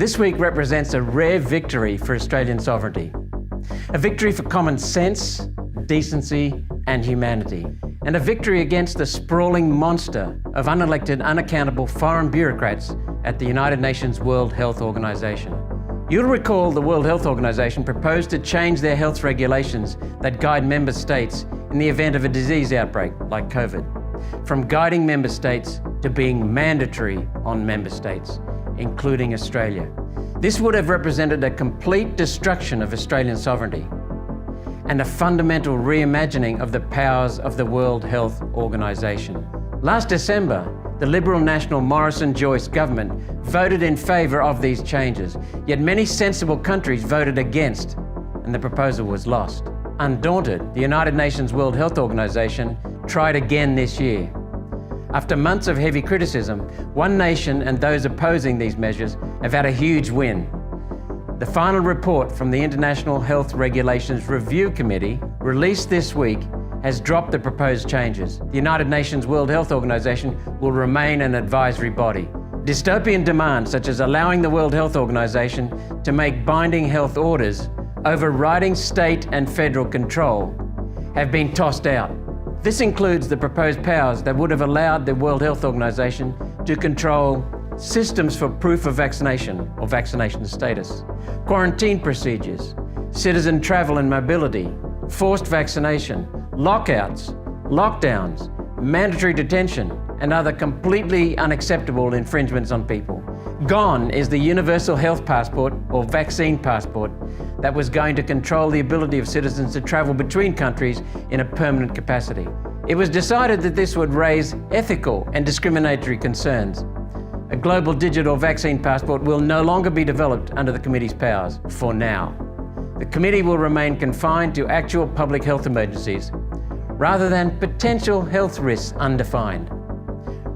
This week represents a rare victory for Australian sovereignty. A victory for common sense, decency and humanity. And a victory against the sprawling monster of unelected, unaccountable foreign bureaucrats at the United Nations World Health Organization. You'll recall the World Health Organization proposed to change their health regulations that guide member states in the event of a disease outbreak like COVID. From guiding member states to being mandatory on member states, including Australia. This would have represented a complete destruction of Australian sovereignty and a fundamental reimagining of the powers of the World Health Organization. Last December, the Liberal National Morrison-Joyce government voted in favour of these changes, yet many sensible countries voted against, and the proposal was lost. Undaunted, the United Nations World Health Organization tried again this year. After months of heavy criticism, one nation and those opposing these measures have had a huge win. The final report from the International Health Regulations Review Committee, released this week, has dropped the proposed changes. The United Nations World Health Organization will remain an advisory body. Dystopian demands such as allowing the World Health Organization to make binding health orders overriding state and federal control have been tossed out. This includes the proposed powers that would have allowed the World Health Organization to control systems for proof of vaccination or vaccination status, quarantine procedures, citizen travel and mobility, forced vaccination, lockouts, lockdowns, mandatory detention, and other completely unacceptable infringements on people. Gone is the universal health passport or vaccine passport that was going to control the ability of citizens to travel between countries in a permanent capacity. It was decided that this would raise ethical and discriminatory concerns. A global digital vaccine passport will no longer be developed under the committee's powers, for now. The committee will remain confined to actual public health emergencies, rather than potential health risks undefined.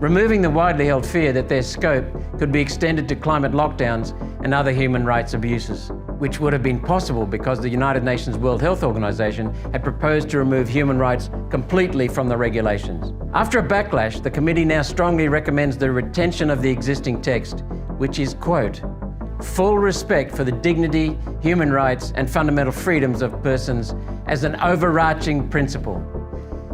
Removing the widely held fear that their scope could be extended to climate lockdowns and other human rights abuses, which would have been possible because the United Nations World Health Organization had proposed to remove human rights completely from the regulations. After a backlash, the committee now strongly recommends the retention of the existing text, which is, quote, full respect for the dignity, human rights and fundamental freedoms of persons as an overarching principle.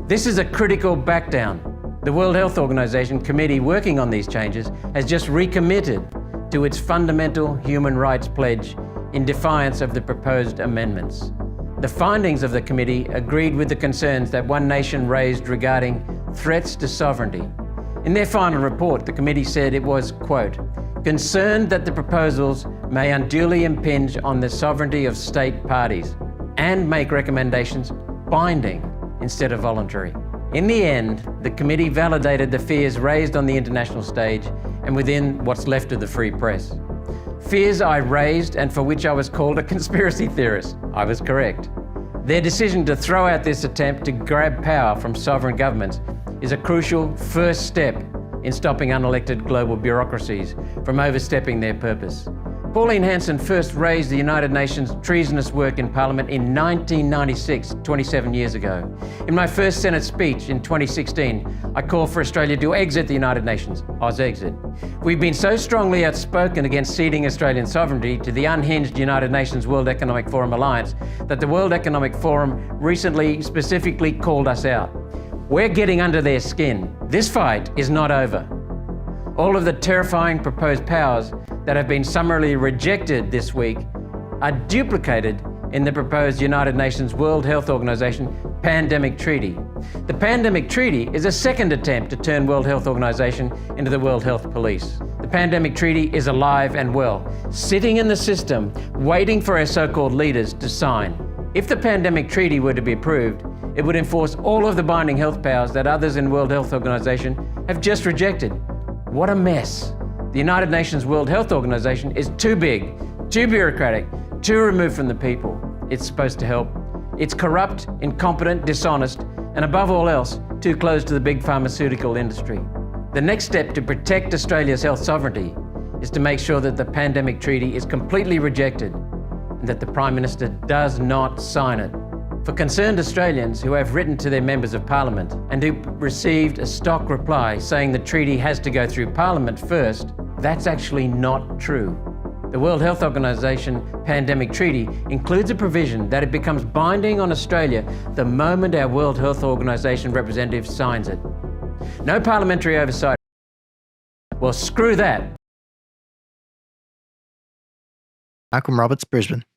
This is a critical backdown. The World Health Organization committee working on these changes has just recommitted to its fundamental human rights pledge in defiance of the proposed amendments. The findings of the committee agreed with the concerns that One Nation raised regarding threats to sovereignty. In their final report, the committee said it was, quote, concerned that the proposals may unduly impinge on the sovereignty of state parties and make recommendations binding instead of voluntary. In the end, the committee validated the fears raised on the international stage and within what's left of the free press. Fears I raised and for which I was called a conspiracy theorist. I was correct. Their decision to throw out this attempt to grab power from sovereign governments is a crucial first step in stopping unelected global bureaucracies from overstepping their purpose. Pauline Hanson first raised the United Nations treasonous work in Parliament in 1996, 27 years ago. In my first Senate speech in 2016, I called for Australia to exit the United Nations, Auxexit. We've been so strongly outspoken against ceding Australian sovereignty to the unhinged United Nations World Economic Forum alliance that the World Economic Forum recently specifically called us out. We're getting under their skin. This fight is not over. All of the terrifying proposed powers that have been summarily rejected this week are duplicated in the proposed United Nations World Health Organization Pandemic Treaty. The Pandemic Treaty is a second attempt to turn World Health Organization into the World Health Police. The Pandemic Treaty is alive and well, sitting in the system, waiting for our so-called leaders to sign. If the Pandemic Treaty were to be approved, it would enforce all of the binding health powers that others in World Health Organization have just rejected. What a mess. The United Nations World Health Organization is too big, too bureaucratic, too removed from the people it's supposed to help. It's corrupt, incompetent, dishonest, and above all else, too close to the big pharmaceutical industry. The next step to protect Australia's health sovereignty is to make sure that the Pandemic Treaty is completely rejected and that the Prime Minister does not sign it. For concerned Australians who have written to their members of Parliament and who received a stock reply saying the treaty has to go through Parliament first, that's actually not true. The World Health Organization Pandemic Treaty includes a provision that it becomes binding on Australia the moment our World Health Organization representative signs it. No parliamentary oversight. Well, screw that. Malcolm Roberts, Brisbane.